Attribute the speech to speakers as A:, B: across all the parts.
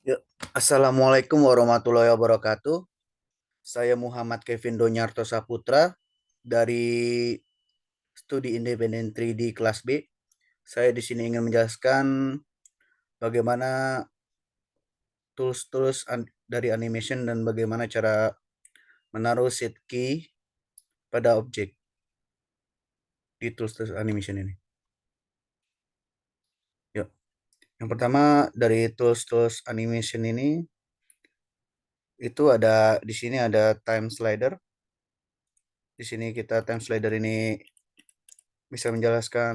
A: Ya, Assalamualaikum warahmatullahi wabarakatuh. Saya Muhammad Kevin Donyarto Saputra dari Studi Independen 3D kelas B. Saya di sini ingin menjelaskan bagaimana tools-tools dari animation dan bagaimana cara menaruh set key pada objek di tools-tools animation ini. Yuk. Yang pertama dari tools-tools animation ini itu ada di sini ada time slider. Di sini kita time slider ini bisa menjelaskan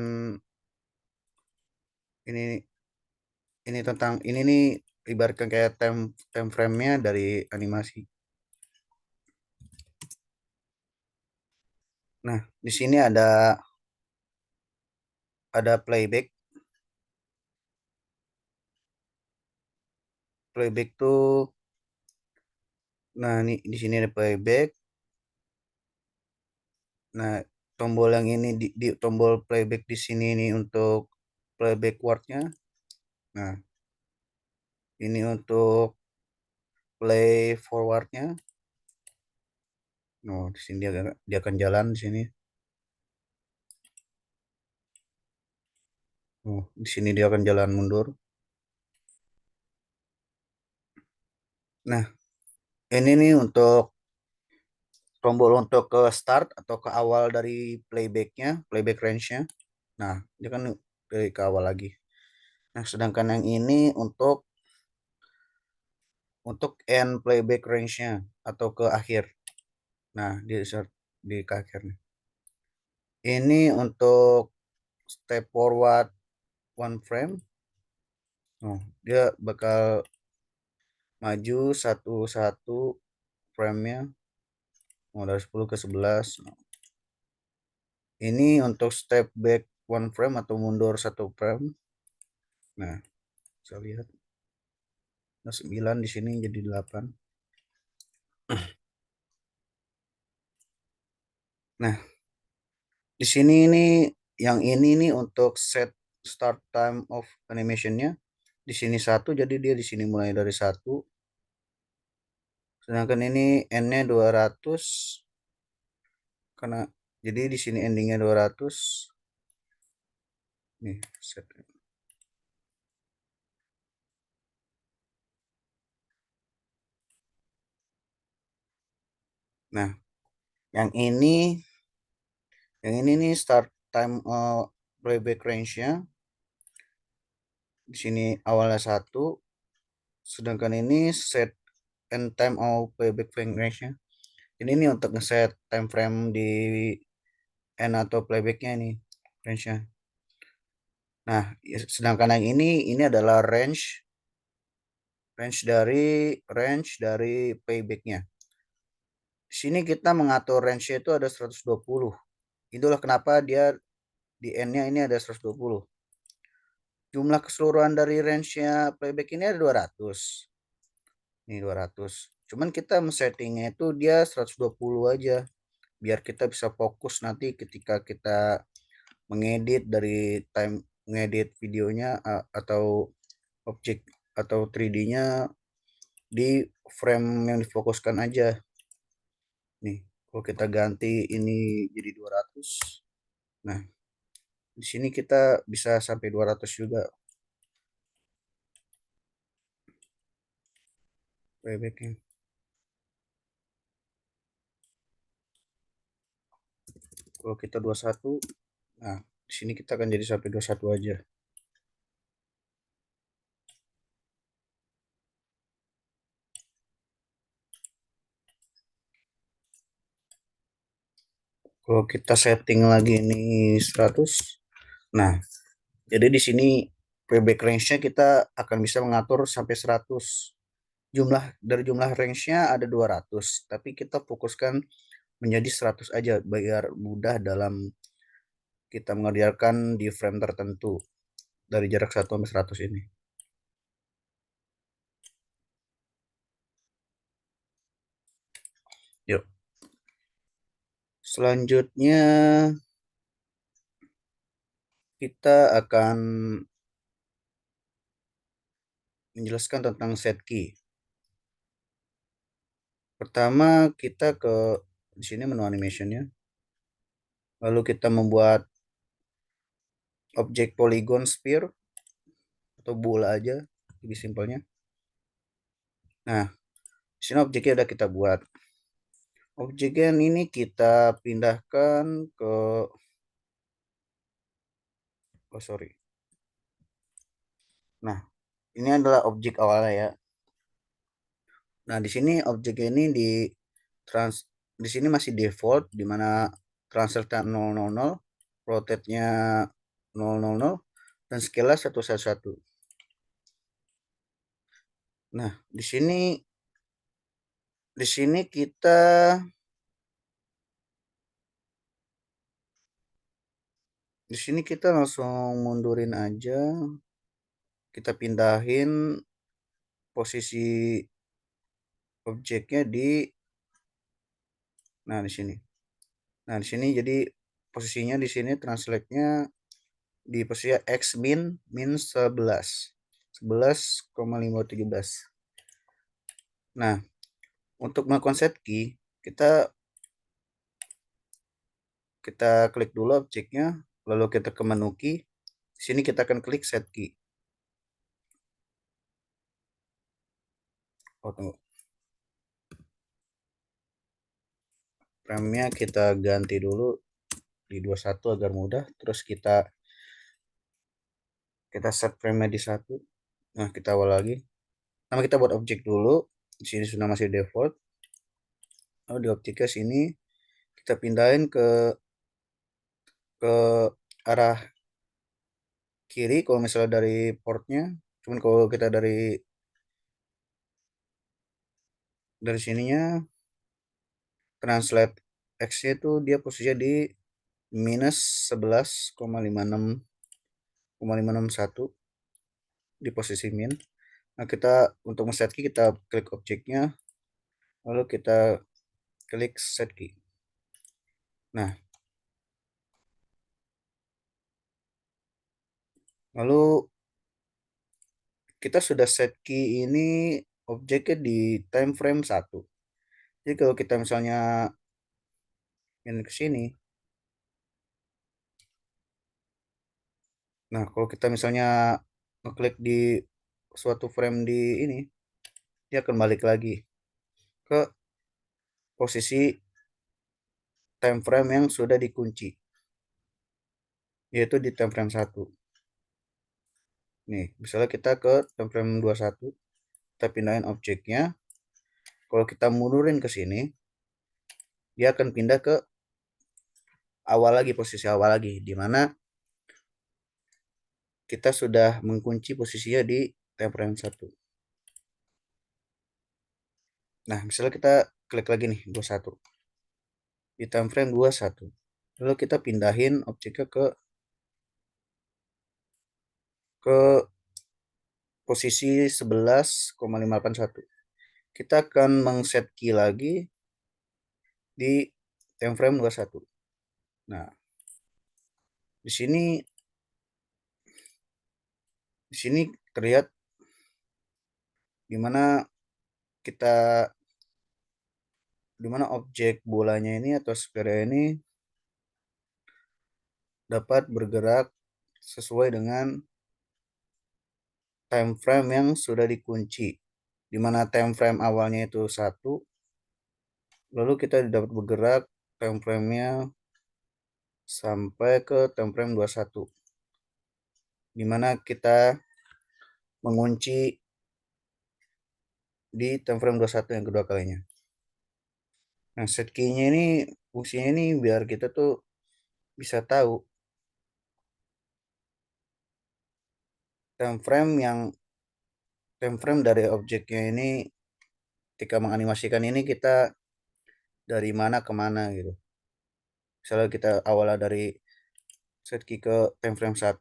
A: ini tentang ini nih, ibaratkan kayak time time frame-nya dari animasi. Nah, di sini ada playback. Playback tuh, nah ini di sini ada playback. Nah, tombol yang ini di tombol playback di sini ini untuk playback word-nya. Nah, ini untuk play forward-nya. Nah, di sini dia akan jalan di sini. Oh, di sini dia akan jalan mundur. Nah, ini nih untuk tombol untuk ke start atau ke awal dari playbacknya, playback range-nya. Nah, dia kan dari ke awal lagi. Nah, sedangkan yang ini untuk end playback range-nya atau ke akhir. Nah, di ke akhir nih. Ini untuk step forward one frame. Oh, dia bakal maju satu-satu frame-nya. Oh, dari 10 ke 11. Ini untuk step back one frame atau mundur satu frame. Nah, bisa lihat. Nah, 9 di sini jadi 8. Nah, di sini ini yang ini nih untuk set start time of animationnya. Di sini satu, jadi dia di sini mulai dari satu. Sedangkan ini n-nya 200 karena jadi di sini endingnya 200. Nih, set. Nah, yang ini nih start time playback range-nya di sini awalnya satu, sedangkan ini set end time of playback range-nya. Ini untuk ngeset time frame di end atau playbacknya ini range-nya. Nah, sedangkan yang ini adalah range dari playbacknya. Di sini kita mengatur range-nya itu ada 120. Itulah kenapa dia di end-nya ini ada 120. Jumlah keseluruhan dari range-nya playback ini ada 200. Ini 200. Cuman kita men-settingnya itu dia 120 aja. Biar kita bisa fokus nanti ketika kita mengedit dari time mengedit videonya atau objek atau 3D-nya di frame yang difokuskan aja. Nih, kalau kita ganti ini jadi 200. Nah, di sini kita bisa sampai 200 juga playbacknya. Kalau kita 21, nah di sini kita akan jadi sampai 21 aja. Kalau kita setting lagi ini 100. Nah, jadi di sini playback range-nya kita akan bisa mengatur sampai 100. Jumlah range-nya ada 200, tapi kita fokuskan menjadi 100 aja biar mudah dalam kita mengerjakan di frame tertentu dari jarak 1 sampai 100 ini. Yuk. Selanjutnya kita akan menjelaskan tentang set key. Pertama kita ke di sini menu animationnya, lalu kita membuat objek polygon sphere atau bola aja lebih simpelnya. Nah, di sini objeknya udah kita buat. Objeknya ini kita pindahkan ke sorry. Nah, ini adalah objek awalnya ya. Nah, di sini objek ini di sini masih default di mana transfer-nya 000, rotate-nya 000 dan scale-nya 111. Nah, di sini kita langsung mundurin aja. Kita pindahin posisi objeknya di sini. Nah, di sini jadi posisinya di sini translate-nya di posisi x min 11,517. Nah, untuk melakukan set key, kita klik dulu objeknya, lalu kita ke menu key. Di sini kita akan klik set key. Oh, tunggu. Frame-nya kita ganti dulu di 21 agar mudah. Terus kita set frame-nya di 1. Nah, kita awal lagi. Nah, kita buat objek dulu. Di sini sudah masih default. Lalu di objeknya sini kita pindahin ke arah kiri kalau misalnya dari portnya. Cuman kalau kita dari sininya translate x-nya itu dia posisinya di minus 11,561 di posisi min. Nah, kita untuk set key kita klik objeknya, lalu kita klik set key. Nah, lalu kita sudah set key ini objeknya di time frame 1. Jadi kalau kita misalnya ini ke sini, nah kalau kita misalnya ngeklik di suatu frame di ini, dia akan balik lagi ke posisi time frame yang sudah dikunci, yaitu di time frame 1. Nih, misalnya kita ke time frame 21, kita pindahin objeknya. Kalau kita mundurin ke sini, dia akan pindah ke posisi awal lagi, di mana kita sudah mengunci posisinya di time frame 1. Nah, misalnya kita klik lagi nih 21. Di time frame 21. Lalu kita pindahin objeknya ke posisi 11,581. Kita akan mengset key lagi di time frame 21. Nah, di sini terlihat dimana kita dimana objek bolanya ini atau sphere ini dapat bergerak sesuai dengan time frame yang sudah dikunci, di mana time frame awalnya itu 1, lalu kita dapat bergerak time frame-nya sampai ke time frame 21, di mana kita mengunci di time frame 21 yang kedua kalinya. Nah, set key-nya ini fungsinya ini biar kita tuh bisa tahu time frame dari objeknya ini ketika menganimasikan ini kita dari mana ke mana gitu. Misalnya kita awalnya dari set key ke time frame 1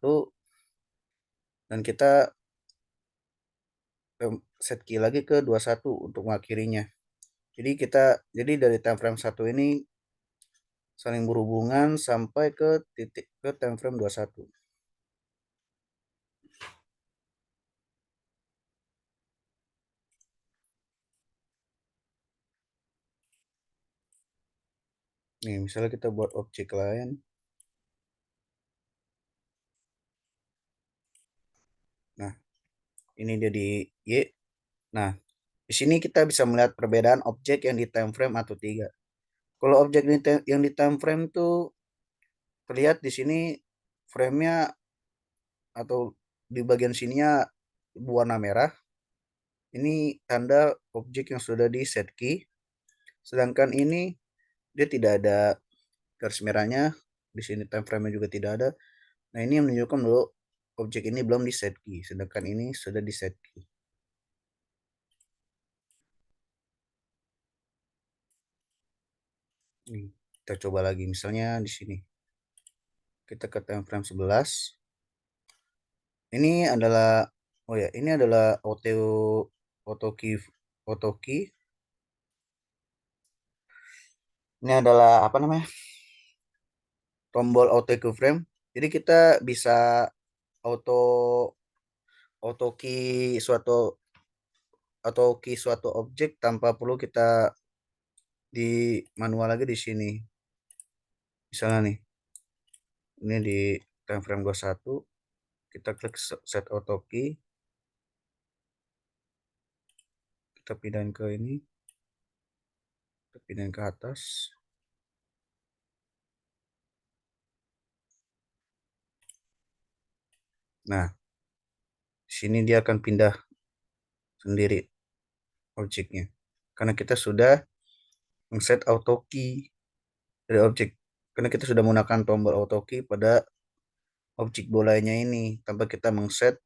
A: dan kita set key lagi ke 21 untuk mengakhirinya. Jadi dari time frame 1 ini saling berhubungan sampai ke titik ke time frame 21. Nih, misalnya kita buat objek lain. Nah, ini dia di Y. Nah, di sini kita bisa melihat perbedaan objek yang di time frame atau tiga. Kalau objek yang di time frame tuh terlihat di sini framenya atau di bagian sininya berwarna merah. Ini tanda objek yang sudah di set key. Sedangkan ini dia tidak ada garis merahnya. Di sini time frame-nya juga tidak ada. Nah, ini yang menunjukkan bahwa objek ini belum di set key, sedangkan ini sudah di set key. Nih, kita coba lagi misalnya di sini. Kita ke time frame 11. Ini adalah ini adalah auto key auto key. Ini adalah apa namanya? Tombol auto keyframe. Jadi kita bisa auto auto key suatu objek tanpa perlu kita di manual lagi di sini. Misalnya nih, ini di time frame 21, kita klik set auto key, kita pindahin ke ini, kita pindahin ke atas. Nah, di sini dia akan pindah sendiri objeknya. Karena kita sudah set auto key dari objek. Karena kita sudah menggunakan tombol auto key pada objek bolanya ini tanpa kita mengset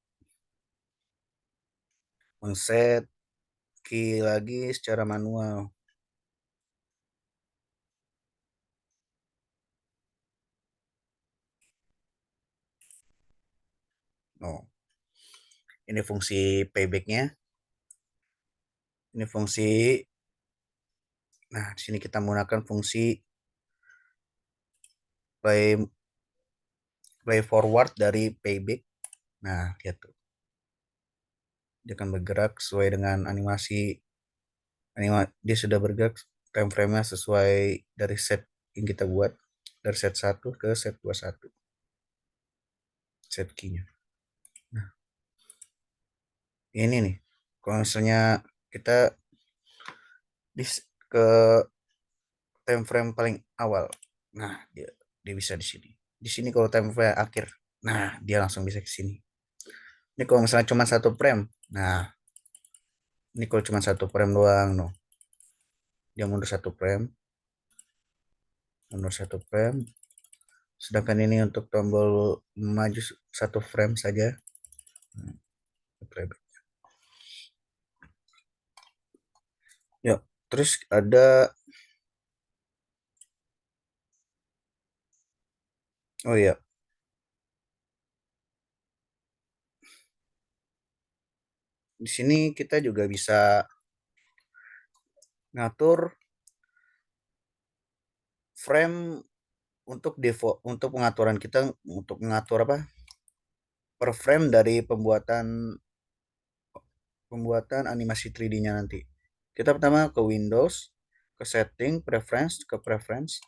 A: key lagi secara manual. Oh, ini fungsi paybacknya. Ini fungsi. Nah, di sini kita menggunakan fungsi play play forward dari payback. Nah, lihat tuh. Dia akan bergerak sesuai dengan dia sudah bergerak time frame-nya sesuai dari set yang kita buat dari set 1 ke set 21 set key-nya. Nah, ini nih. Kalau misalnya kita ke time frame paling awal. Nah, dia bisa di sini. Di sini kalau time frame akhir. Nah, dia langsung bisa ke sini. Ini kalau misalnya cuma satu frame. Nah, ini kalau cuma satu frame doang, no. Dia mundur satu frame, mundur satu frame. Sedangkan ini untuk tombol maju satu frame saja. Ya, terus ada oh ya, di sini kita juga bisa ngatur frame untuk default untuk pengaturan kita untuk mengatur apa? Per frame dari pembuatan pembuatan animasi 3D-nya nanti. Kita pertama ke Windows, ke setting, ke preference.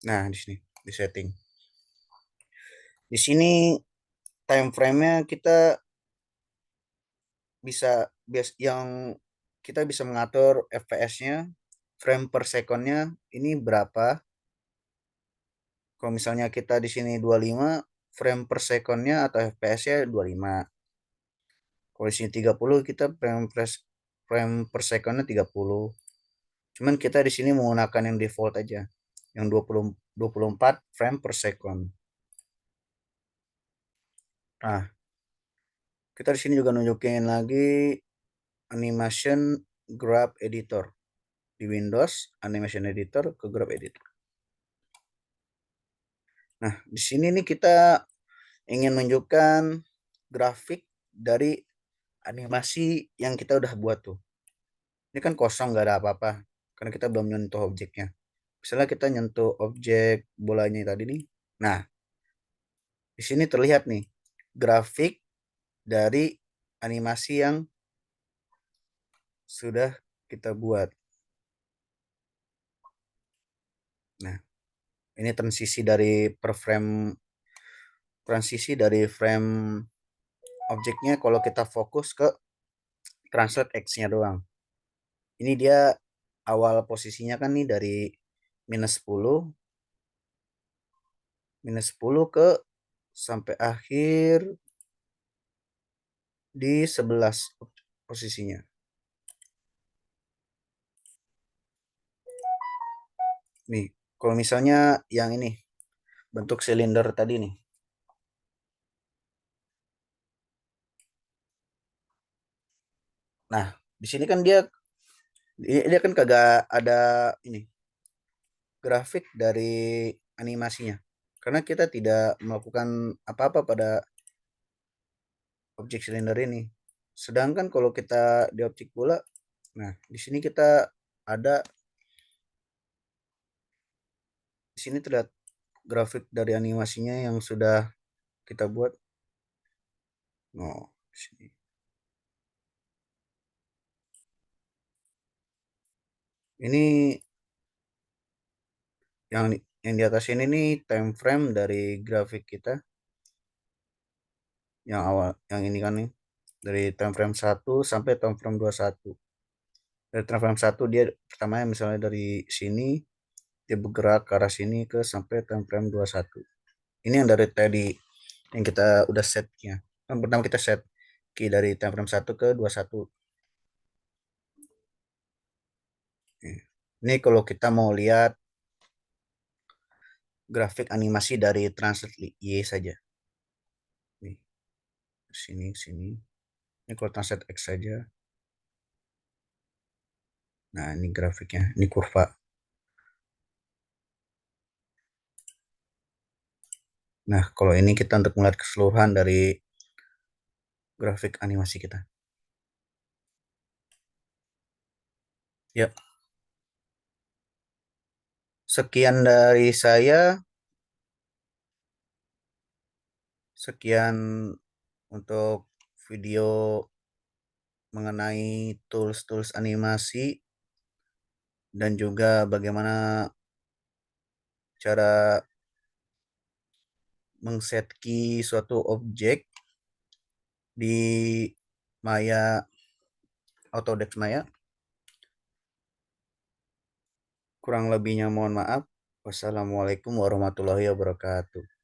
A: Nah, di sini di setting. Di sini time frame-nya kita bisa yang kita bisa mengatur FPS-nya, frame per second-nya ini berapa. Kalau misalnya kita di sini 25 frame per second-nya atau FPS-nya 25. Kalau di sini 30 kita frame per second-nya 30. Cuman kita di sini menggunakan yang default aja. Yang 24 frame per second. Nah, kita di sini juga nunjukin lagi animation graph editor. di Windows Animation Editor ke Graph Editor. Nah, di sini nih kita ingin menunjukkan grafik dari animasi yang kita udah buat tuh. Ini kan kosong, nggak ada apa-apa karena kita belum nyentuh objeknya. Misalnya kita nyentuh objek bolanya tadi nih. Nah, di sini terlihat nih grafik dari animasi yang sudah kita buat. Nah, ini transisi dari frame objeknya kalau kita fokus ke translate X-nya doang. Ini dia awal posisinya kan nih dari minus 10 ke sampai akhir di 11 posisinya. Nih, kalau misalnya yang ini bentuk silinder tadi nih. Nah, di sini kan dia kan kagak ada ini grafik dari animasinya. Karena kita tidak melakukan apa-apa pada objek silinder ini. Sedangkan kalau kita di objek bola, nah di sini kita ada di sini terlihat grafik dari animasinya yang sudah kita buat. No, di sini. Ini yang di atas ini nih time frame dari grafik kita yang awal, yang ini kan nih dari time frame 1 sampai time frame 21. Dari time frame 1 dia pertamanya misalnya dari sini dia bergerak ke arah sini ke sampai time frame 21. Ini yang dari tadi yang kita udah setnya. Yang pertama kita set key dari time frame 1 ke 21. Ini kalau kita mau lihat grafik animasi dari Translate Y saja. Nih, sini sini. Ini kalau Translate X saja. Nah, ini grafiknya, ini kurva. Nah, kalau ini kita untuk melihat keseluruhan dari grafik animasi kita. Ya, sekian dari saya. Sekian untuk video mengenai tools-tools animasi dan juga bagaimana cara mengset key suatu objek di Maya Autodesk Maya. Kurang lebihnya mohon maaf. Wassalamualaikum warahmatullahi wabarakatuh.